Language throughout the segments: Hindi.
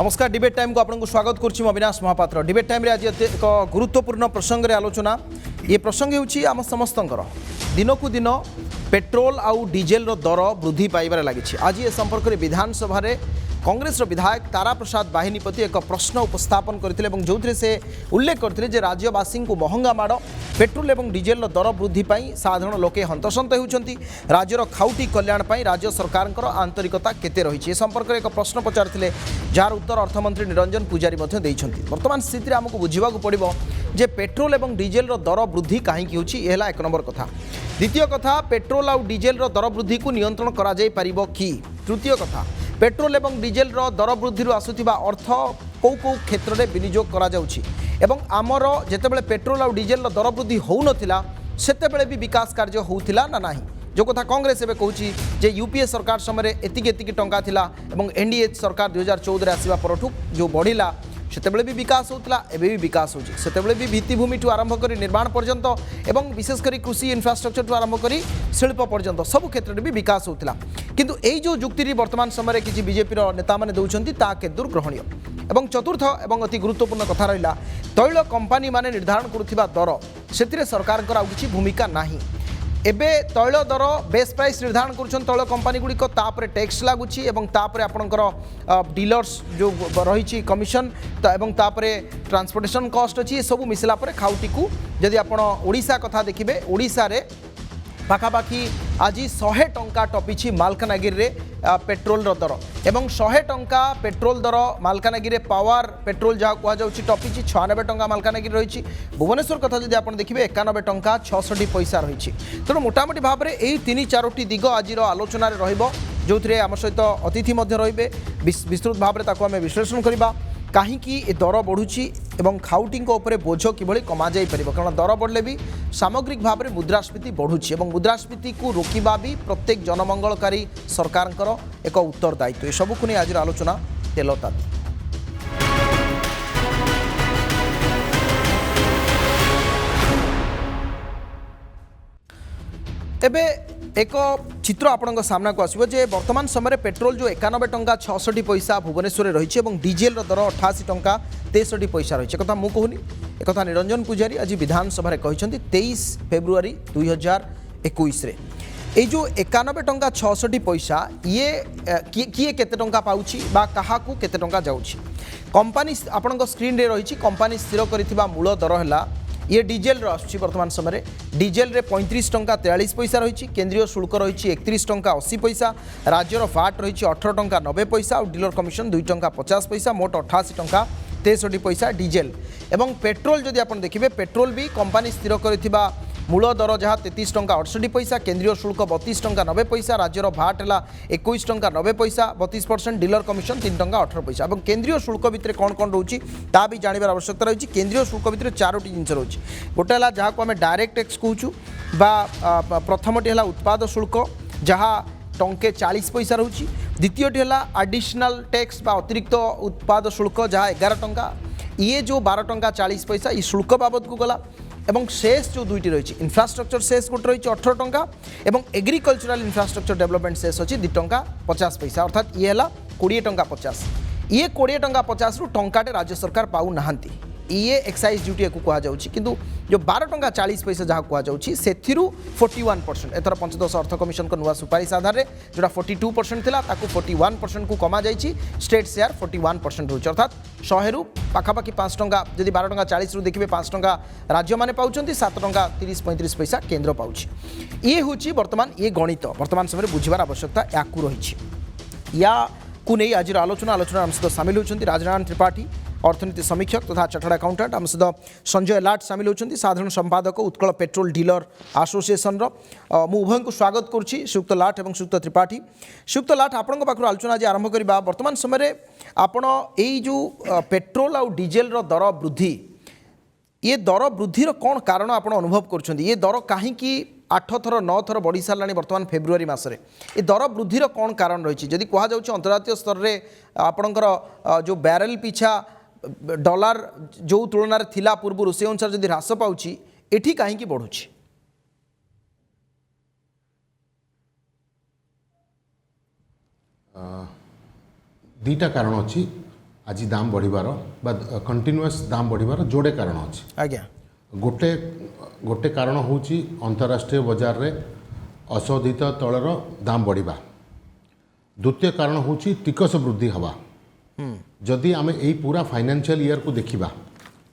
नमस्कार डिबेट टाइम को आपको स्वागत करुच्ची अविनाश महापात्र। डिबेट टाइम रे आज एक गुरुत्वपूर्ण प्रसंग रे आलोचना। ये प्रसंग होउची आम समस्तंकर दिनकू दिन पेट्रोल आउ डीजेल रो दर वृद्धि पाइबार लगी। आज ये संपर्क में विधानसभा रे कांग्रेस विधायक तारा प्रसाद बाहिनीपति एक प्रश्न उपस्थापन करते जो से उल्लेख करते राज्यवासी को महंगा माड़ पेट्रोल और डीजेल दर वृद्धि पर साधारण लोके हंतसंत होती राज्यर खाउटी कल्याण पर राज्य सरकार आंतरिकता केते रही संपर्क में एक प्रश्न पचारे जार उत्तर अर्थमंत्री निरंजन पूजारी वर्तमान स्थिति आमको बुझा पड़ो जे पेट्रोल और डीजेल दर वृद्धि कहीं होगा एक नंबर कथा। द्वितीय कथा पेट्रोल और डीजेल दर वृद्धि को नियंत्रण करा जाई परिबो कि। तृतीय कथा पेट्रोल और डीजेल दर वृद्धि आसुथिबा अर्थ कौ कौ क्षेत्र में विनियोग करा जाउछि एवं आमर जेतेबेले पेट्रोल और डीजेल दर वृद्धि होउनथिला सेतेबेले भी विकास कार्य होउथिला ना नाही। जो कथा कांग्रेस एवं कहूँ जे यूपीए सरकार समय एतिकी टंका थिला एवं एनडीए सरकार 2014 आसवा परठू जो बढ़िला सेतेबेले भी विकास होता एबे भी विकास होची सेतेबेले भी भित्तिभूमि ठू आरंभ करी निर्माण पर्यंत एवं विशेष करी कृषि इन्फ्रास्ट्रक्चर ठू आरंभ करी शिल्प पर्यंत सब क्षेत्र में भी विकास होता किंतु एई जो जुक्ति वर्तमान समय किसी बीजेपी नेता माने दउछंती ता के दुर्ग्रहणीय। एवं चतुर्थ एवं अति गुरुत्वपूर्ण कथा रहिला तैल कंपानी माने निर्धारण करुथिबा दर सेतिरे सरकारकर आउ किछि भूमिका नाही। एबे तैल दर बेस प्राइस निर्धारण करुछन तैल कंपानी गुड़िक तापर टैक्स लगुच तापर आपणकर डीलर्स जो रही कमिशन एवं तापर ट्रांसपोर्टेशन कॉस्ट अच्छी सब मिसला पर खाउटी को जदि आपण ओडिशा कथा देखिबे ओडिशा रे पाखापाखि आज 100 टंका टपिछि मालकानगिरी रे पेट्रोल दर एवं 100 टंका पेट्रोल दर मालकानगिरी पावर पेट्रोल जहाँ कहुच्छी टपिछि 96 टंका मालकानगिरी रही। भुवनेश्वर कथा जदि आप देखिए 91 टंका 66 पैसा रही। तेणु मोटामोटी भाव में यही 3-4टी दिग आज आलोचन जो थे आम सहित अतिथि रे विस्तृत भाव में आम विश्लेषण करवा कहीं दर बढ़ुची एवं खाउटी बोझ कि कमा जाई परिबो कारण दर बढ़ले भी सामग्रिक भाव में मुद्रास्फीति बढ़ुची एवं मुद्रास्फीति को रोकवा भी प्रत्येक जनमंगलकारी सरकार एक उत्तरदायित्व। ये सबको नहीं आज आलोचना तेलता एबे एक चित्र आपण सामना को आसो जे वर्तमान समय पेट्रोल जो 91 टंका 66 पैसा भुवनेश्वर रही डीजेल दर 88 टंका 63 पैसा रही कथा मु कहूनी एक निरंजन पूजारी आज विधानसभा कहते 23 फेब्रुआरी 2021 ये जो 91 टंका 66 पैसा ये किए केते टंका पाउछि बा काहाकू केते टंका जाउछि कंपनी आपण स्क्रीन रे रही कंपनी स्थिर करथिबा मूल दर है ये डीजेल आसुची वर्तमान समय डीजेल रे 35 टंका 43 पैसा रही केंद्रीय शुल्क रही 31 टंका 80 पैसा राज्यर फाट रही 18 टंका 90 पैसा और डीलर कमिशन 2 टंका 50 पैसा मोट 88 टंका 63 पैसा डीजेल एवं पेट्रोल जदि आप देखिए पेट्रोल भी कंपनी स्थिर करथिबा मूल दर जहाँ 33 टंका 68 पैसा केंद्रीय शुल्क 32 टंका 90 पैसा राज्यर भाट है 21 टंका 90 पैसा 32% डीलर कमिशन 3 टंका 18 पैसा और केंद्रीय शुल्क भितर कौन कौन रोचे ता भी जानवर आवश्यकता रही। केंद्रीय शुल्क भितर 4टी जिनस रोचे गोटे है जहाँ को आम डायरेक्ट टैक्स कहूँ प्रथमटी है उत्पाद शुल्क जहाँ टंके 40 पैसा रोचे द्वितीयटी है आडिशनल टैक्स अतिरिक्त उत्पाद शुल्क जहाँ 11 टंका ये जो 12 टंका 40 पैसा ये शुल्क बाबद को गला एवं शेष जो दुईटी रही इन्फ्रास्ट्रक्चर शेष गोटे रही 18 टंका एवं एग्रीकल्चरल इन्फ्रास्ट्रक्चर डेवलपमेंट शेष अच्छी 2 टंका 50 पैसा अर्थात ये है 20 टंका 50 ये 20 टंका 50 रु टंकाटे राज्य सरकार पाऊ नाहांती ये एक्साइज ड्यूटी को कहुच्छी किंतु जो 12 टंका 40 पैसा जहाँ कहुच्छी से 41% एथर पंचदश अर्थ कमिशन को नुआ सुपारिश आधार में जोटा 42% था 41% को कमा जाइए स्टेट शेयर 41% रोचे अर्थात 100 रु पाखापाखि 5 टंका जदि 12 टंका 40 रु देखिए 5 टंका राज्य मैंने पाँच 7 टंका 30-35 पैसा केन्द्र पाँच ये हूँ वर्तमान ये गणित वर्तमान समय बुझार आवश्यकता या रही या नहीं आज आलोचना आम सहित सामिल होती राजनारायण त्रिपाठी अर्थनीति समीक्षक तथा चार्टर्ड अकाउंटेंट आम सहित संजय लाट सामिल होती साधारण संपादक उत्कल पेट्रोल डीलर एसोसिएशन मु उभय को स्वागत करुच्ची श्रीयुक्त लाट और श्रीयुक्त त्रिपाठी। श्रीयुक्त लाट आपण पाखु आलोचना आज आरंभ करवा वर्तमान समय आपण यही जो पेट्रोल और डीजेल दर वृद्धि ये दर वृद्धि कौन कारण आप अनुभव कर ये दर कहीं 8 थर 9 थर बढ़ी सारा वर्तमान फेब्रुआरी मसरे ये दर वृद्धि कौन कारण रही जदि कहुच्छे अंतर्जातीय स्तर में आपणकर जो बैरेल पिछा डॉलर जो तुलन थिला पूर्व से अनुसार जदि ह्रास पाउछि एठी कहीं बढ़ुछि दुईटा कारण अच्छी आज दाम बढ़िबार बा कंटिन्यूअस दाम बढ़िबार जोड़े कारण अच्छे। आज्ञा गोटे गोटे कारण होची अंतर्राष्ट्रीय बाजार रे अशोधित तैलर दाम बढ़िबा। द्वितीय कारण होची टिकस वृद्धि हवा। जदि आमे एई पूरा फाइनेंशियल ईयर को देखिबा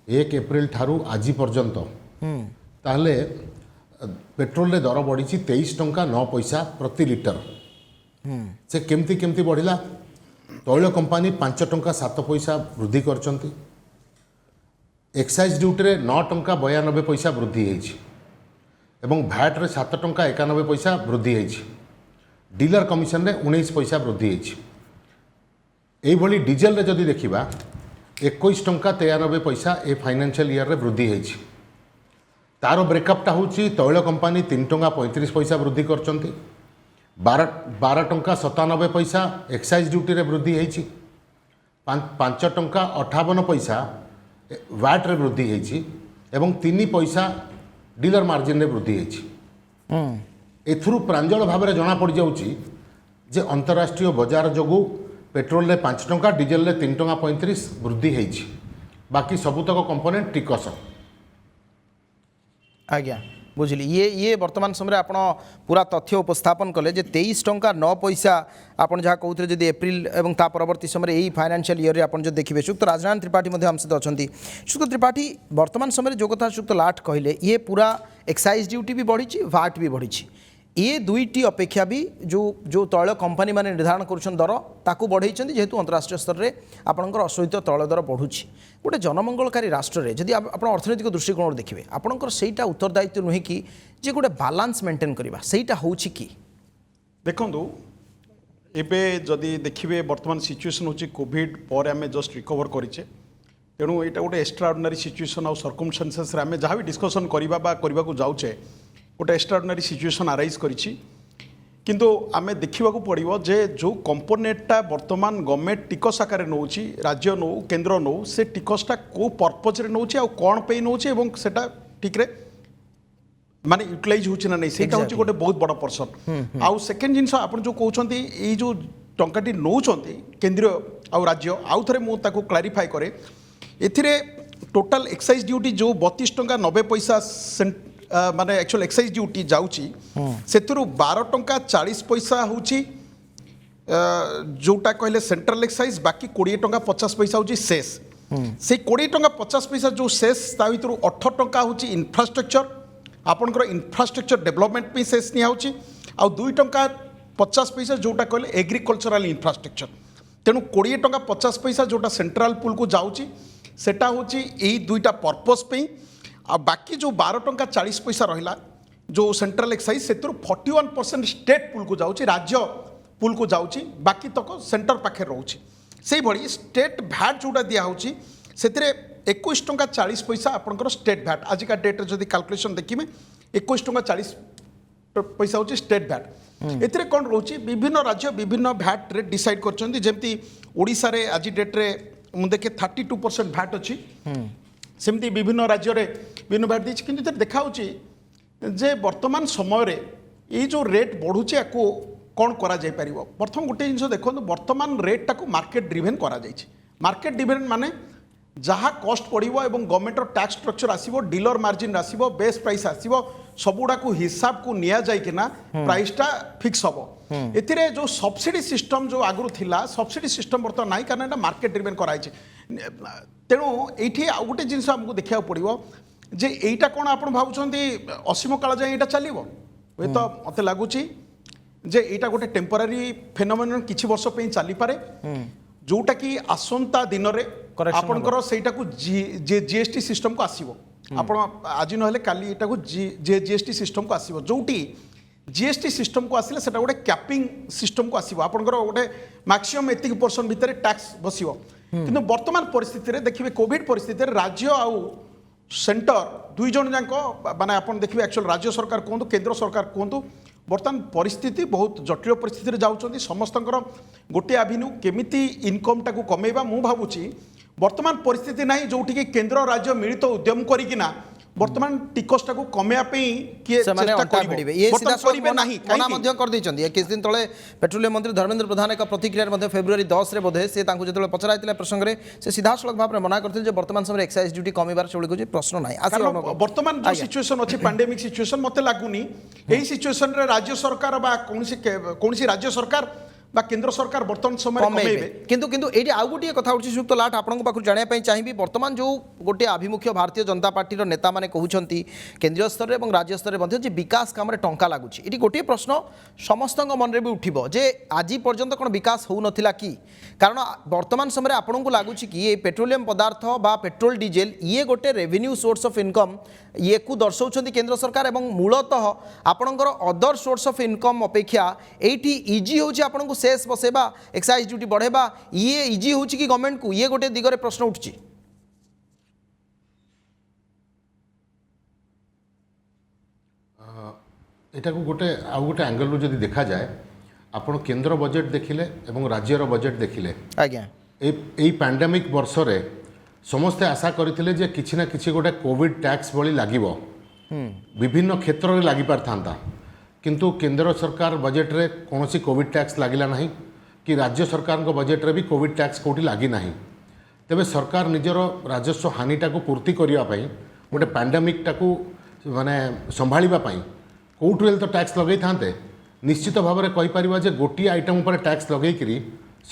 1 एप्रिल ठारू आज पर्यंत ताहले पेट्रोल रे दर बढ़ी 23 टंका 9 पैसा प्रति लिटर। से केमती केमती बढ़िला तैल कंपनी 5 टंका 7 पैसा वृद्धि करचंती। एक्साइज ड्यूटी रे 9 टंका 92 पैसा वृद्धि होईछि एवं भैट रे 7 टंका 91 पैसा वृद्धि होईछि। डीलर कमिशन रे 19 पैसा वृद्धि होईछि। एई भली डीजल रे जदि देखिबा 21 टंका 93 पैसा ए फाइनेंशियल ईयर रे वृद्धि होईछि। तार ब्रेकअपटा होची तैल कंपनी 3 टंका 35 पैसा वृद्धि करचंती। 12 टंका 97 पैसा एक्साइज ड्यूटी रे वृद्धि होईछि। 5 टंका 58 पैसा वैट रे वृद्धि होईछि एवं 3 पैसा डीलर मार्जिन रे वृद्धि होईछि। एथुरु प्रांजल भाव में जना पड़ जाउछि जे अंतर्राष्ट्रीय बाजार जोगु पेट्रोल रे 5 टंका डीजल रे 3 टंका 35 वृद्धि होईछि। बाकी सबुतक कंपोनेंट टिकस। आज्ञा बुझिली ये वर्तमान समय आप पूरा तथ्य उपस्थापन कले जे 23 टंका 9 पैसा आपन जहाँ कहते जब एप्रिल एवं ता परवर्ती समय यही फाइनेंशियल ईयर आप जो देखिए सुक्त राजनारायण त्रिपाठी आम सहित अच्छा सुक्त त्रिपाठी वर्तमान समय जो कथा सुक्त लाट कहले ये पूरा एक्साइज ड्यूटी भी बढ़ी वाट भी बढ़ी ये दुईटी अपेक्षा भी जो तैल कंपनी माने निर्धारण कर दर ताकू बढ़ई जेहेतु अंतर्राष्ट्रीय स्तर में आपंकर अशोधित तैल दर बढ़ुची गोटे जनमंगलकारी राष्ट्र में जदि आप अर्थनैतिक दृष्टिकोण देखिए आपंकर सहीटा उत्तरदायित्व नुहे कि जे गोटे बालांस मेंटेन करवा सहीटा होउछि कि देखु एबे जदि देखिए वर्तमान सिचुएसन होची कोविड पर आम जस्ट रिकवर करिचे तेणु यहाँ गोटे एक्स्ट्राऑर्डिनरी सिचुएसन आउ सर्कमस्टांसेस रे आम जहाँ भी डिस्कसन करने को जाऊे गोटे एक्स्ट्राऑर्डिनरी सिचुएसन अराइज करिछि किंतु आमे देखा पड़ो जे जो कंपोनेंटा वर्तमान गवर्नमेंट टिकस आकार नौची राज्य नौ केन्द्र नौ से टिकसटा को पर्पज रे नौची आ कौन पे नौची एवं सेटा ठीक रे माने यूटिलाइज होची ना नहीं सेटा होची गोटे बहुत बड़ पर्सन आउ सेकेंड जिनस आपण जो कहउछंती ए जो टंकाटी नौचंती केंद्रीय आउ राज्य आउ थरे मु ताको क्लैरिफाई करे एथिरे टोटल एक्साइज ड्यूटी जो 32 टंका 90 पैसा माने एक्चुअल एक्साइज ड्यूटी जाउची सेथुरु 12 टंका 40 पैसा होची जोटा कहले सेंट्रल एक्साइज बाकी 20 टंका 50 पैसा होची शेष से 20 टंका 50 पैसा जो शेष ता भितरु 18 टंका होची इंफ्रास्ट्रक्चर आपनकर इंफ्रास्ट्रक्चर डेवलपमेंट पे शेष निया होची आ 2 टंका 50 पैसा जोटा कहले एग्रीकल्चरल इंफ्रास्ट्रक्चर तेणु 20 टंका 50 पैसा जोटा सेंट्रल पूल को जाउची सेटा होची एई दुईटा पर्पस पे आ बाकी जो 12 टंका 40 पैसा रहिला जो सेंट्रल एक्साइज से 41% स्टेट पूल को जाउची राज्य पूल को जाउची बाकी तक सेंटर पाखे रहउची से भली स्टेट भैट जोटा दिया होची सेतिरे 21 टंका 40 पैसा आपनकर स्टेट भैट आज का डेट जदि कैलकुलेशन देखिमे 21 टंका 40 पैसा होची स्टेट भैट एतिरे कोन रहउची विभिन्न राज्य विभिन्न भैट रे डिसाइड करचंती जेमती ओडिसा रे आज डेट रे मु देखे 32% भैट अछि सेमती विभिन्न राज्य रे विभिन्न भैट दिछि किंतु देखा होची जे वर्तमान समय रे ये जो रेट बढ़ुचे याको कौन करा जाय परिबो प्रथम गोटे जिनस देखो वर्तमान रेट टाको मार्केट ड्रिवेन करा जाय छै मार्केट ड्रिवेन माने जहाँ कॉस्ट पड़ो एवं गवर्नमेंट टैक्स स्ट्रक्चर आसीबो डीलर मार्जिन आसीबो बेस प्राइस आसीबो सबुडा को हिसाब को निया जाय कि ना प्राइसटा फिक्स हबो एथिरे जो सब्सिडी सिस्टम जो आगु थिला सब्सिडी सिस्टम वर्तमान नाही कारण एटा मार्केट ड्रिवेन कराय छै तेणु एठी आ गोटे जिनस हमको देखा पड़ो जे एटा कोन आपण भाबुछंती असीम काल जाय एटा चलिबो ए तो मते लागुची जे एटा गोटे टेम्पररी फेनोमेनन किछि वर्ष पे चली पारे जोटा कि आसंता दिन रे आपनकर सेटा को जीएसटी सिस्टम को आसीबो आपण आज नहले काली एटा को जीएसटी सिस्टम को आसीबो जोटी जीएसटी सिस्टम को आसिले सेटा गोटे कैपिंग सिस्टम को आसीबो आपनकर गोटे मैक्सिमम एतिक परसेंट भितर टैक्स बसिबो किंतु वर्तमान परिस्थिति रे देखिबे कोविड परिस्थिति रे राज्य आउ सेंटर दुई जन जाको माने आपण देखिबे एक्चुअल राज्य सरकार कोंतु केंद्र सरकार कोंतु वर्तमान परिस्थिति बहुत जटिल परिस्थिति रे जाउछंती समस्तंकर गोटे एवेन्यू केमिति इनकम टाको कमेबा मु भाबुची वर्तमान परिस्थिति नाही जोठी कि केंद्र राज्य मिलित उद्यम करिकिना ବର୍ତ୍ତମାନ ଟିକସଟାକୁ କମେଇବା ପାଇଁ କିଏ ସେମାନେ ଚେଷ୍ଟା ଅଣ୍ଟା କରିବ ଭିଡ଼ିବେ ଏ ବର୍ତ୍ତମାନ ସିଧାସଳଖ କରିବେ ମନା ନାହିଁ ମନା କାହିଁକି ମଧ୍ୟ କରିଦେଇଛନ୍ତି ଏ କିଛି ଦିନ ତଳେ ପେଟ୍ରୋଲିୟମ ମନ୍ତ୍ରୀ ଧର୍ମେନ୍ଦ୍ର ପ୍ରଧାନ ଏକ ପ୍ରତିକ୍ରିୟାରେ ମଧ୍ୟ ଫେବୃଆରୀ 10 ବୋଧେ ସେ ତାଙ୍କୁ ଯେତେବେଳେ ପଚରା ହେଇଥିଲା ଏ ପ୍ରସଙ୍ଗରେ ସେ ସିଧାସଳଖ ଭାବରେ ମନା କରିଥିଲେ ଯେ ବର୍ତ୍ତମାନ ସମୟରେ ଏକ୍ସାଇଜ ଡ୍ୟୁଟି କମିବାର ସେଭଳି କିଛି ପ୍ରଶ୍ନ ନାହିଁ ଆସିବ କାରଣ ଆପଣଙ୍କ- ବର୍ତ୍ତମାନ ଯୋଉ ଆଜ୍ଞା। ସିଚୁଏସନ ଅଛି ପାଣ୍ଡେମିକ ସିଚୁଏସନ ମତେ ଲାଗୁନି ଏହି ସିଚୁଏସନରେ ରାଜ୍ୟ ସରକାର ବା କୌଣସି ରାଜ୍ୟ ସରକାର বা কেন্দ্র সরকার বর্তমান সময় কমেইবে কমাইবে কিন্তু কিন্তু এইটি আউ গোটিয়ে কথা উঠছি সুক্ত লাট আপনার পাখু জাঁয়া চাহিবি বর্তমান যে গোটে আভিমুখ্য ভারতীয় জনতা পার্টির নেতা মানে কହୁଛନ୍ତି কেন্দ্রীয় স্তরে এবং রাজ্য স্তরে মধ্যে যে বিকাশ কামরে টঙ্কা লাগুଛି এটি গোটিয়ে প্রশ্ন সমস্ত মনে বি উঠিব যে আজি পর্যন্ত কোন বিকাশ হউ নথিলা কি কারণ বর্তমান সময় আপনার লাগুଛି কি এই পেট্রোলিয়াম পদার্থ বা পেট্রোল ডিজেল ইয়ে গোটে রেভিনিউ সোর্স অফ ইনকম ইয়ে কু দর্শাউଛନ୍ତି কেন্দ্র সরকার এবং মূলতঃ আপনার অদর সোর্স অফ ইনকম অপেক্ষা এইটি ইজি হচ্ছে আপনার সেস বসাইবা এক্সাইজ ডিউটি বড়াইবা ইয়ে ইজি হচ্ছে কি গভর্নমেন্ট কু ইয়ে গোটে দিগরে প্রশ্ন উঠছে এটাকে গোটে আউ গোটে আঙ্গেলরু যদি দেখা যায় আপন কেন্দ্র বজেট দেখিলে এবং রাজ্যর বজেট দেখিলে আজ্ঞা এই প্যান্ডেমিক বর্ষরে সমস্তে আশা করে যে কিছু না কিছু গোটে কোভিড ট্যাক্স ভଳି লাগিব বিভিন্ন ক্ষেত্রে লাগিপারিথান্তা কিন্তু কেন্দ্র সরকার বজেটরে কৌশি কোভিড ট্যাক্স লাগিলা না কি রাজ্য সরকার বজেটরে বি কোভিড ট্যাক্স কোটি লাগি না তেবে সরকার নিজের রাজস্ব হানিটাকে পূর্তি করা গোটে প্যান্ডেমিকটাকে মানে সম্ভাড়া কোটু হেলে তো ট্যাক্স লগাই থাকে নিশ্চিত ভাবে কইপার যে গোটিয়ে আইটম উপরে ট্যাক্স লগাইকি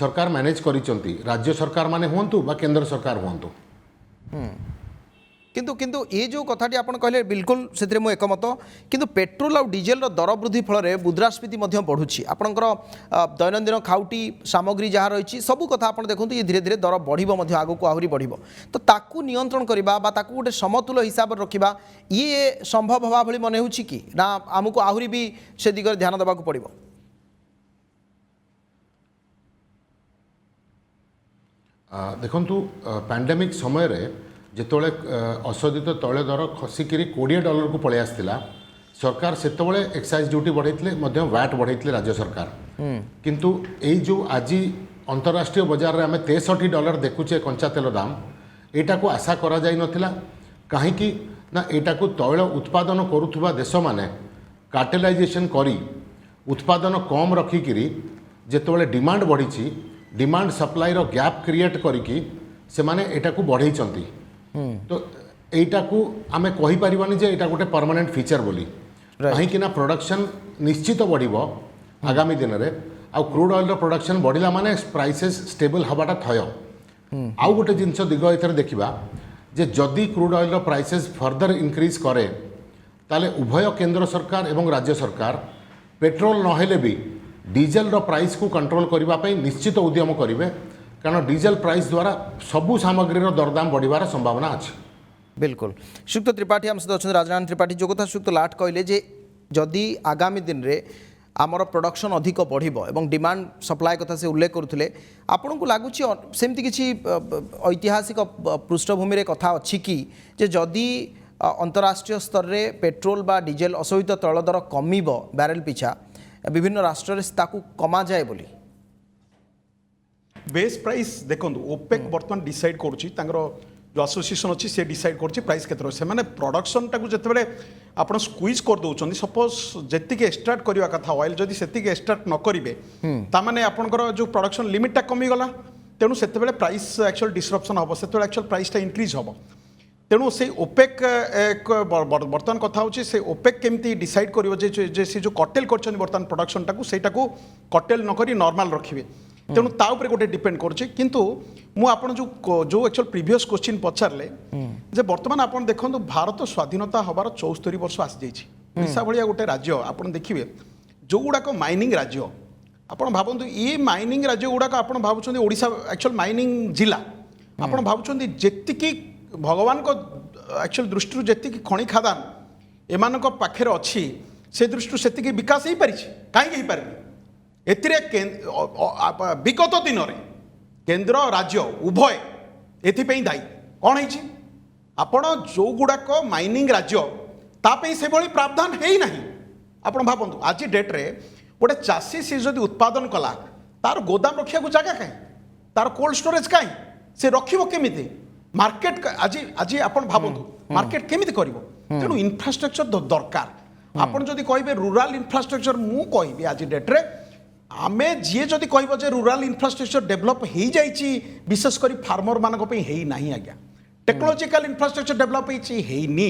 সরকার ম্যানেজ করেছেন রাজ্য সরকার মানে হুঁতু বা কেন্দ্র সরকার হুঁতু কিন্তু কিন্তু এই যে কথাটি আপনার কহিলেন বিলকুল সেথিরে মু একমত কিন্তু পেট্রোল আর ডিজেলর দর বৃদ্ধি ফলে মুদ্রাস্ফীতি বড়ুছি আপনার দৈনন্দিন খাউটি সামগ্রী যা রয়েছে সবু কথা আপনার দেখুন ইয়ে ধীরে ধীরে দর বড় আগুক আহরি বড় তো তাকে নিয়ন্ত্রণ করা বা তাকে গোটে সমতুল হিসাবে রাখা ইয়ে সম্ভব হওয়া ভଳି মনে হচ্ছে কি না আমি আহরি বি সে দিগরে ধ্যান দেওয়া পড়ব দেখুন প্যান্ডেমিক সময়ের যেতবে অশোধিত তৈল দর খসিকি $20 কু পড়ে আসছিলা সরকার সেতবে এক্সাইজ ডিউটি বড়াইলে ভ্যাট বড়াইলে রাজ্য সরকার কিন্তু এই যে আজি অন্তরাষ্ট্রীয় বজারে আমি $63 দেখুছে কঞ্চা তেল দাম এটাকে আশা করা যাই নথিলা কাহিঁকি না এটাকে তৈল উৎপাদন করুথিবা দেশ মানে কার্টেলাইজেসন করি উৎপাদন কম রখিকি যেতবে ডিমান্ড বড়িছি ডিমান্ড সপ্লাইর গ্যাপ ক্রিয়েট করিকি সেমানে এটাকে বড়াইছন্তি তো এইটাকু আমি কহিপারিবানি যে এটা গোটে পার্মানেন্ট ফিচর বলি কাহিঁকি না প্রোডকশন নিশ্চিত বড়িব আগামী দিନରେ আউ ক্রুড অয়েলর প্রোডকশন বড়িলা মানে প্রাইসেস স্টেবল হবাটা থয় আউ গোটে জিনিস দিগ এথরে দেখিবা যে যদি ক্রুড অয়েলর প্রাইসেস ফর্দর ইনক্রিজ করে তাহলে উভয় কেন্দ্র সরকার এবং রাজ্য সরকার পেট্রোল নহলে বি ডিজেলর প্রাইস কু কন্ট্রোল করিবা পাই নিশ্চিত উদ্যম করিবে কারণ ডিজেল প্রাইস দ্বারা সবু সামগ্রীর দরদাম বড়িবার সম্ভাবনা আছে बिल्कुल सुक्त त्रिपाठी आम सहित अच्छा राजनारायण त्रिपाठी जो कथा सुक्त लाट कहले जे जदि आगामी दिन में आमर प्रोडक्शन अधिक बढ़ और डिमांड सप्लाय कथा से उल्लेख करुले आपन को लगुच सेमती किसी ऐतिहासिक पृष्ठभूमि कथा अच्छी कि जे जदि अंतरराष्ट्रीय स्तर में पेट्रोल बा डिजेल अशोधित तैल दर कमिब बैरेल पिछा विभिन्न राष्ट्र कमा जाए बोली बेस प्राइस देखो ओपेक बर्तमान डिसाइड करुच्ची जो आसोसिएसन अच्छी से डिसाइड कर प्राइस केते से मैंने प्रोडक्शन टाक जिते आप स्क्वीज कर दौरान सपोज जी एक्सट्राक्ट करवा कथा ऑयल जदि से एक्सट्राक्ट न करेंगे ताने आपंकर जो प्रोडक्शन लिमिटा कमीगला तेणु से प्राइस एक्चुअल डिस्रप्शन हम से एक्चुअल प्राइसटा इनक्रिज हम तेणु से ओपेक एक बर्तमान कथा होची से ओपेक केमती डिसाइड करिवो जे से जो कटेल करछन बर्तमान प्रोडक्शन टाकू सेटाकू कटेल न करी नॉर्मल रखिबे तेणु ता ऊपर गोटे डिपेंड करुच्ची किंतु मु आपण जो एक्चुअल प्रीवियस क्वेश्चन पचारे जे बर्तमान आपण देखो भारत स्वाधीनता हबार 74 वर्ष आसी जाइए ओडिशा भाया गोटे राज्य आप देखिए जो गुड़ाक माइनिंग राज्य आपण भावतु ये माइनिंग राज्य गुड़ाक आप भावुं ओडिशा एक्चुअल माइनिंग जिला आप भावुं जी भगवान को एक्चुअल दृष्टि जी खनि खादान एमान पाखे अच्छी से दृष्टि से विकास हो पारी कहीं पारे विगत दिन में केंद्र राज्य उभय एपाई दायी कौन है आपण जो गुड़ाक माइनिंग राज्य तापी से भाई प्रावधान है ही ना आप भावतु आज डेट्रे गोटे चाषी सी जदि उत्पादन कला तार गोदाम रखा जगह कहीं तार कोल्ड स्टोरेज कहीं से रखिबो केमिति मार्केट आज आज आप भावतु मार्केट केमिति करिवो तेणु इन्फ्रास्ट्रक्चर दरकार आपण जदि कहबे रूरल इन्फ्रास्ट्रक्चर मु कहबी आज डेट रे आमे जी जदि कहबो जे रूरल इन्फ्रास्ट्रक्चर डेवलप हो जाइछि विशेष करी फार्मर मानक पे हेई नाही आज्ञा टेक्नोलॉजिकल इन्फ्रास्ट्रक्चर डेवलप हेनी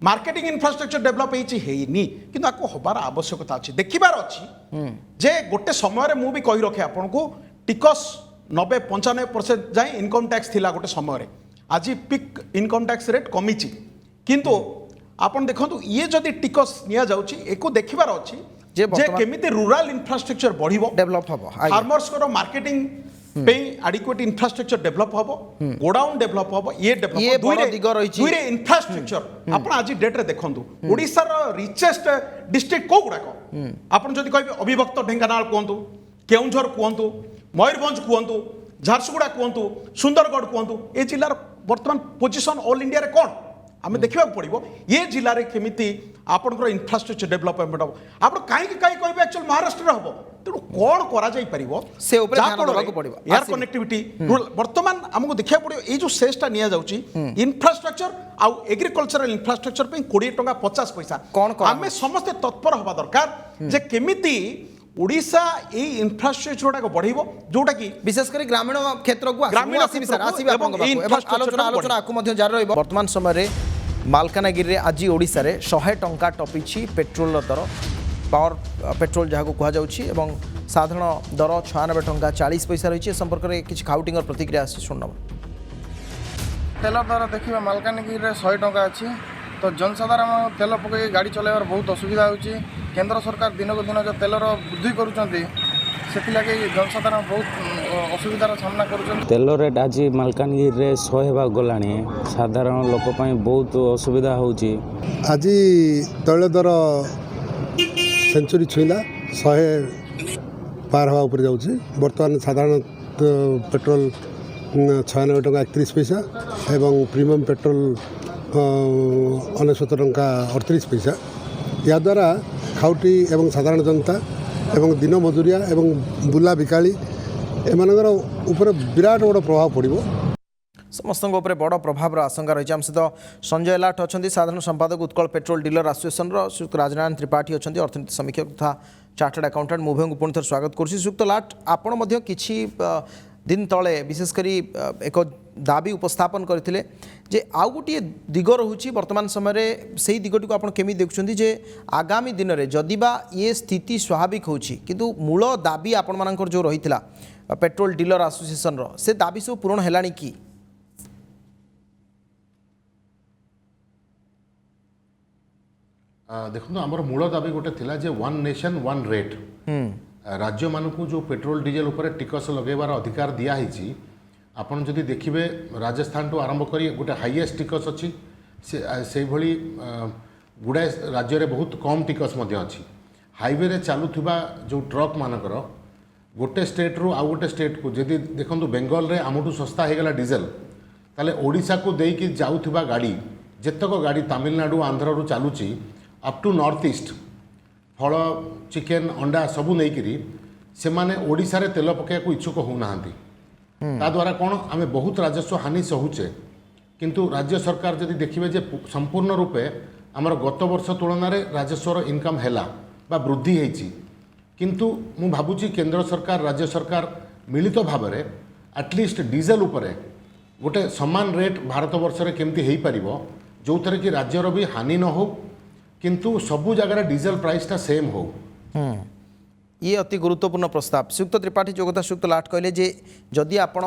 मार्केटिंग इन्फ्रास्ट्रक्चर डेवलप हेनी किंतु आपको हबार आवश्यकता अच्छी देखिबार अच्छी जे गोटे समय मु भी कही रखे आपन को टिकस 90-95% जाए इनकम टैक्स थिला गोटे समय आज पिक इनकम टैक्स रेट कमी किंतु आपन देखंतु ये जदि टिकस निया जाउची एको देखिबार अच्छी जे जे केमिति रूरल इन्फ्रास्ट्रक्चर बढ़िबो डेवलप हबो फार्मर्स को मार्केटिंग पे एडिक्वेट इन्फ्रास्ट्रक्चर डेवलप हबो गोडाउन डेवलप हबो ये ये डेवलप बड़ दिग रहिछि दुईरे इन्फ्रास्ट्रक्चर आपण आज डेट रे देखंतु ओडिसा रो रिचेस्ट डिस्ट्रिक्ट को गुडाको आपण जदि कहबे अविभक्त ढेंकानाल कोंतु केउंझर कोंतु मयूरभंज कोंतु झारसुगुड़ा कोंतु सुंदरगढ़ कोंतु ए जिल्लार वर्तमान पोजीशन ऑल इंडिया रे कोन आमे देखिबा पड़िबो ये जिल्ला रे केमिति आपनकर इन्फ्रास्ट्रक्चर डेवलपमेंट हो आपण काहे कहबे एक्चुअल महाराष्ट्र रे हबो तेणु कौन करा जाई परिबो से ऊपर ध्यान देबाक पड़िबो एयर कनेक्टिविटी वर्तमान हमको देखिया पड़िबो ए जो सेसटा निया जाउची इन्फ्रास्ट्रक्चर आउ एग्रीकल्चरल इन्फ्रास्ट्रक्चर पे 20 टका 50 पैसा कौन करा आमे समस्त तत्पर हबा दरकार जे केमिति ओडिशा ए इन्फ्रास्ट्रक्चर को बढ़िबो जोटा कि विशेषकर ग्रामीण क्षेत्र को ग्रामीण आसीबी सर क्षेत्रକୁ आसीबी ଏବଂ आपन ଏଇ आलोचना infrastructure आलोचना आकु मध्य जारी रहइबो वर्तमान समय रे मालकानगिरी रे आज ओडिसा रे 100 टंका टपिछि पेट्रोल दर पावर पेट्रोल जहाँ को कह जाउछि एवं साधारण दर 96 टंका 40 पैसा रही संपर्क में किसी खाउटिंग प्रतिक्रिया आसी शुणव तेल दर देखिए मालकानगिरी 100 टंका अच्छी तो जनसाधारण तेल पकई गाड़ी चलाइबार बहुत असुविधा होची केंद्र सरकार दिन को दिन जो तेलर वृद्धि करुँच से जनसाधारण बहुत असुविधार सामना कर तेल रेट आज मालकानगिरी 100 होगा गला साधारण लोक बहुत असुविधा होची आज तैल दर सेंचुरी छुईला 100 पार हवा ऊपर जाऊँगी बर्तमान साधारण पेट्रोल 96 टंका 31 पैसा एवं प्रीमियम पेट्रोल 99 टंका 38 पैसा या द्वारा खाउटी एवं साधारण जनता एवं दिन मजुरिया एवं बुला बिकाली एमानकर ऊपर विराट बड़ प्रभाव पड़ो समस्त बड़ प्रभाव आशंका रही आम सहित संजय लाठ अच्छा साधारण संपादक उत्कल पेट्रोल डीलर आसोसिएशन श्रीयुक्त राजनारायण त्रिपाठी अच्छा अर्थनीति समीक्षक तथा चार्टर्ड अकाउंटेंट मुभे को पुणी थे स्वागत करुँच श्रीयुक्त लाठ आपण किछि दिन तले विशेषकर एक दाबी उपस्थापन करते जे आउ गोटे दिग रोचे वर्तमान समय से दिगटी को आप केमी देखुं जे आगामी दिन में जदिबा ये स्थिति स्वाभाविक होची किंतु मूल दाबी आपण मानकर जो रही पेट्रोल डीलर आसोसिएशन से दाबी सब पूरण है कि देखो आमर मूल दाबी गोटे थिला जे वन नेशन वन रेट राज्य मानकू जो पेट्रोल डीजेल उपर टिकस लगेबार अधिकार दिखाई आपन जदि देखिबे राजस्थान टू आरंभ करी गोटे हाईएस्ट टिकस अच्छी से भली गुड़ाए राज्य रे बहुत कम टिकस मध्य अच्छी हाईवे रे चलुवा जो ट्रक मानकर गोटे स्टेट रु आउ गोटे स्टेट को जदि देखंतु बेंगल रे आमठू सस्ता हो गला डीजेल ताले ओडिशा को देकी जाउथुबा गाड़ी जेतक गाड़ी तमिलनाडु आंध्र रु चलुची अप टू नॉर्थ ईस्ट फल चिकेन अंडा सबू नहीं से माने ओडिशा रे तेल पकाइବାକୁ इच्छुक होना ता द्वारा कौन आम बहुत राजस्व हानि सहूचे किंतु राज्य सरकार जदि देखिए जे संपूर्ण रूपे आमर गत वर्ष तुलन में राजस्वर इनकम हैला बा वृद्धि होती किंतु मु भाबुची केंद्र सरकार राज्य सरकार मिलित भाव में एटलिस्ट डीजेल उपरे गोटे समान रेट भारत वर्ष रे केमती हेई परिबो जो थरे कि राज्यर भी हानि न हो किंतु सबू जगह डीजेल प्राइसटा सेम हो ये अति गुरुत्वपूर्ण प्रस्ताव श्रीयुक्त त्रिपाठी जो कथा श्रीयुक्त लाठ कहले जे जदि आपण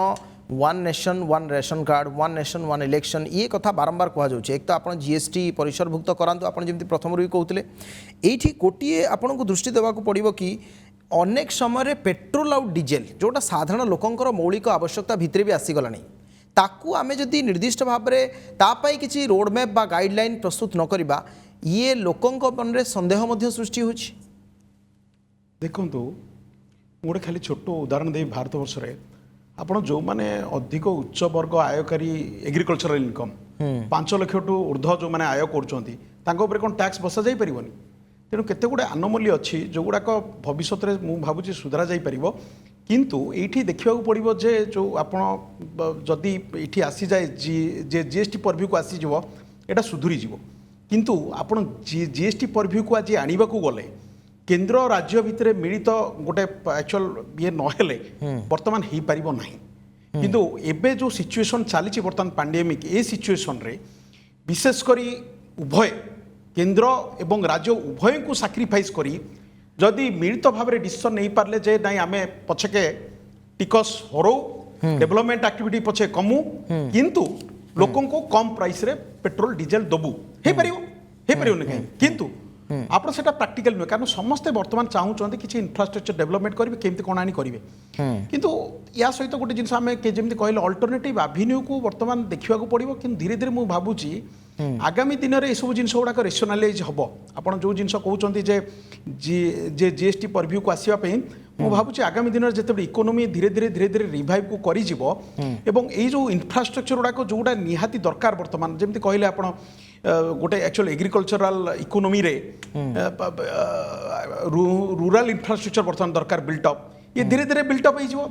one nation one ration card one nation one election ये कथा बारंबार कह जाउछे एक तो आपण जीएसटी परिसरभुक्त करांतु आपण जेमती प्रथम रु कहउतले एठी गोटिए आपण को दृष्टि देबाक पड़िबो कि अनेक समय पेट्रोल आउ डीजेल जोटा साधारण लोकंकर मौलिक आवश्यकता भितरे भी आसीगलानी ताकू आमे जदि निर्दिष्ट भाव में तापाई किसी रोडमैप बा गाइडलाइन प्रस्तुत न करिबा ये लोकंक मन रे संदेह मध्य सृष्टि होछि देखो गोटे खाली छोट उदाहरण दे भारत वर्ष रे आपण जो माने अधिक उच्च वर्ग आयकारी एग्रीकल्चरल इनकम 5 लाख टू ऊर्ध्व जो माने आय करछंती तांको ऊपर कोन टैक्स बसा जाई परिबोनी तेणु केते गुडे अनोमली अच्छी जो गुड़ाक भविष्य में मु भावुची सुधारा जाई परिबो किंतु एठी देखिबा पड़िबो जे जो आपण जदि एठी आसी जाए जे जीएसटी पर्व्यू को आसी जीवो এটা সুধুরিଯିବ কিন্তু ଆପଣ ଜିଏସଟି ପରଭ୍ୟୁକୁ ଆଜି ଆଣିବାକୁ ଗଲେ କେନ୍ଦ୍ର ରାଜ୍ୟ ଭିତରେ ମିଳିତ ଗୋଟେ ଆକ୍ଚୁଆଲ ଇଏ ନହେଲେ ବର୍ତ୍ତମାନ ହେଇପାରିବ ନାହିଁ କିନ୍ତୁ ଏବେ ଯେଉଁ ସିଚୁଏସନ୍ ଚାଲିଛି ବର୍ତ୍ତମାନ ପାଣ୍ଡେମିକ୍ ଏ ସିଚୁଏସନ୍ରେ ବିଶେଷ କରି ଉଭୟ କେନ୍ଦ୍ର ଏବଂ ରାଜ୍ୟ ଉଭୟଙ୍କୁ ସାକ୍ରିଫାଇସ୍ କରି ଯଦି ମିଳିତ ଭାବରେ ଡିସିସନ୍ ନେଇପାରିଲେ ଯେ ନାଇଁ ଆମେ ପଛକେ ଟିକସ ହରଉ ଡେଭଲପମେଣ୍ଟ ଆକ୍ଟିଭିଟି ପଛେ କମୁ କିନ୍ତୁ ଲୋକଙ୍କୁ କମ୍ ପ୍ରାଇସ୍ରେ ପେଟ୍ରୋଲ ଡିଜେଲ ଦେବୁ ହେଇପାରିବନି କାହିଁକି କିନ୍ତୁ ଆପଣ ସେଟା ପ୍ରାକ୍ଟିକାଲ ନୁହେଁ କାରଣ ସମସ୍ତେ ବର୍ତ୍ତମାନ ଚାହୁଁଛନ୍ତି କିଛି ଇନଫ୍ରାଷ୍ଟ୍ରକ୍ଚର ଡେଭଲପମେଣ୍ଟ କରିବେ କେମିତି କ'ଣ ଆଣି କରିବେ କିନ୍ତୁ ୟା ସହିତ ଗୋଟେ ଜିନିଷ ଆମେ ଯେମିତି କହିଲେ ଅଲ୍ଟରନେଟିଭ୍ ଆଭିନ୍ୟୁକୁ ବର୍ତ୍ତମାନ ଦେଖିବାକୁ ପଡ଼ିବ କିନ୍ତୁ ଧୀରେ ଧୀରେ ମୁଁ ଭାବୁଛି ଆଗାମୀ ଦିନରେ ଏସବୁ ଜିନିଷ ଗୁଡ଼ାକ ରେସନାଲାଇଜ୍ ହେବ ଆପଣ ଯେଉଁ ଜିନିଷ କହୁଛନ୍ତି ଯେ ଜିଏସଟି ପରଭ୍ୟୁକୁ ଆସିବା ପାଇଁ ମୁଁ ଭାବୁଛି ଆଗାମୀ ଦିନରେ ଯେତେବେଳେ ଇକୋନୋମି ଧୀରେ ଧୀରେ ରିଭାଇଭ୍କୁ କରିଯିବ ଏବଂ ଏଇ ଯେଉଁ ଇନଫ୍ରାଷ୍ଟ୍ରକ୍ଚର ଗୁଡ଼ାକ ଯେଉଁଟା ନିହାତି ଦରକାର ବର୍ତ୍ତମାନ ଯେମିତି କହିଲେ ଆପଣ ଗୋଟେ ଆକ୍ଚୁଆଲି ଏଗ୍ରିକଲଚରାଲ ଇକୋନୋମିରେ ରୁରାଲ ଇନଫ୍ରାଷ୍ଟ୍ରକ୍ଚର ବର୍ତ୍ତମାନ ଦରକାର ବିଲ୍ଟଅପ୍ ये धीरे धीरे बिल्टअप हो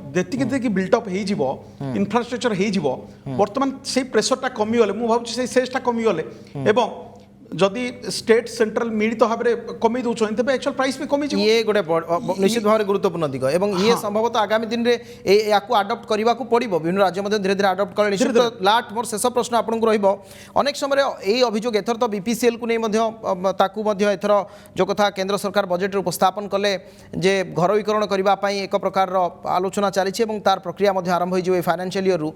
बिल्टअप हो इनफ्रास्ट्रक्चर हो बर्तमान से प्रेसरटा कमिगले मुझे भावी से सेसटा कमिगले एवं जदि स्टेट सेंट्रल मिलित भाव में कमी दौरान तेज एक्चुअल प्राइस भी कमी ये गोटे निश्चित भाव में गुरुत्वपूर्ण दिग और ये संभवतः आगामी दिन में या आडप्ट करने को पड़ो विभिन्न राज्य धीरे धीरे आडप्ट कले निश्चित लास्ट मोर शेष प्रश्न आपको रनेक समय यही अभियोग एथर तो बीपीसीएल को नहीं एथर जो कथा केंद्र सरकार बजेट उपस्थापन कले जे घरोईकरण करने एक प्रकार आलोचना चली तार प्रक्रिया आरंभ हो फाइनेंशियल ईयर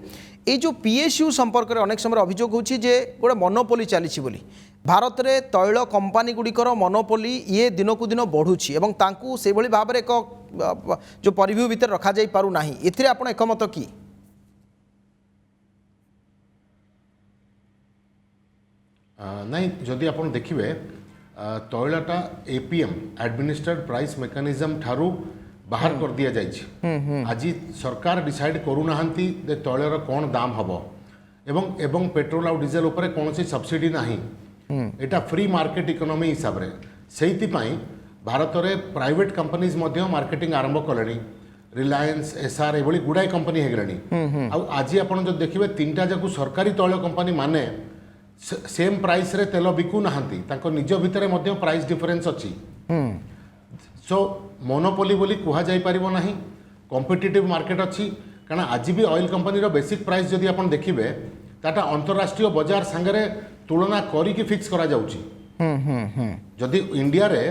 ये जो पीएसयू संपर्क में अनेक समय अभियोग हो गोटे मोनोपोली चली भारत में तैल कंपानी गुड़िकर मोनोपोली ये दिन को दिन बढ़ुची एवं तांकु से भली भाव में एक जो परिव्यू भितर रखा जाई पारु नाही एथिरे आपण एकमत की नहीं जदि आपण देखिए तैलटा एपीएम एडमिनिस्ट्रेड प्राइस मेकानिज्म ठारू बाहर कर दिया जाइए आज सरकार डिसाइड करूनाहांती जे तैलर कौन दाम हबो एवं पेट्रोल और डीजेल उपरे कौन सी सब्सिडी नहीं एटा फ्री मार्केट इकोनॉमी हिसाब रे सेहिति पई भारत में प्राइवेट कंपनीज मध्य मार्केटिंग आरंभ कले रिलायंस एसआर एभली गुड़ाई कंपनी हेगलानी आज आपण जो देखिए तीनटा जाकू सरकारी तैल कंपनी माने सेम प्राइस रे तेल बिकु नाहांती तांको निज भितरे मध्य प्राइस डिफरेंस अछि सो मोनोपोली बोली कुहा जाई परिबो नाही कॉम्पिटिटिव मार्केट अछि कारण आज भी ऑयल कंपनी रो बेसिक प्राइस जदि आपण देखिबे ताटा अंतरराष्ट्रीय बाजार संगे तुलना करिकी फिक्स करा जाउची जदि इंडिया रे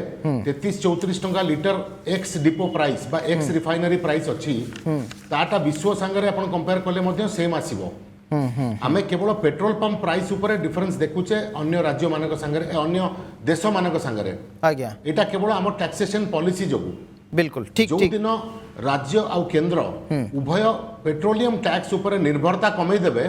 33-34 टंका लीटर एक्स डिपो प्राइस बा एक्स रिफाइनरी प्राइस अछि ताटा विश्व संगे आपण कंपेयर करले मध्य सेम आसीबो आमे केवल पेट्रोल पंप प्राइस ऊपर डिफरेंस देखुचे अन्य राज्य मानक संगे अन्य देश मानक संगे आज्ञा एटा केवल हमर टैक्सेशन पॉलिसी जोगु बिल्कुल ठीक जो दिन राज्य आ केंद्र उभय पेट्रोलियम टैक्स ऊपर निर्भरता कमई देबे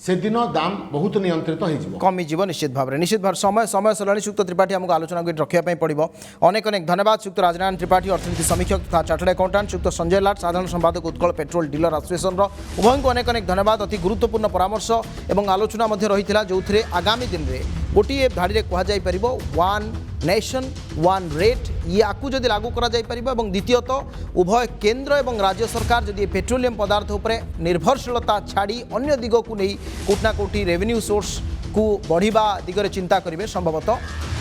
से दिन दाम बहुत नियंत्रित हो कमिज निश्चित भाव में समय सरणी सुक्त त्रिपाठी आमको आलोचना को रखापी पड़ो अनेक अनेक धन्यवाद सुक्त राजनारायण त्रिपाठी अर्थनीति समीक्षक तथा चार्टर्ड अकाउंटेंट सुक्त संजय लाट साधारण संपादक उत्कल पेट्रोल डीलर एसोसिएशन उभय को अनेक अनेक धन्यवाद अति गुरुत्वपूर्ण परामर्श और आलोचना रही जो आगामी दिन में गोटे धाड़ी कहुपर वन नेशन वन रेट या जदि लागू करा जाई परिबो एवं द्वितीयतः उभय केंद्र एवं राज्य सरकार जदि पेट्रोलियम पदार्थ उपरे निर्भरशीलता छाड़ी अन्य दिग को नहीं कोटना कोटी रेवेन्यू सोर्स को बढ़िबा दिगरे चिंता करेंगे संभवतः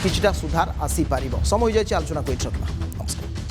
किछिटा सुधार आसी पारिबो समय हो जाय आलोचना को नमस्कार।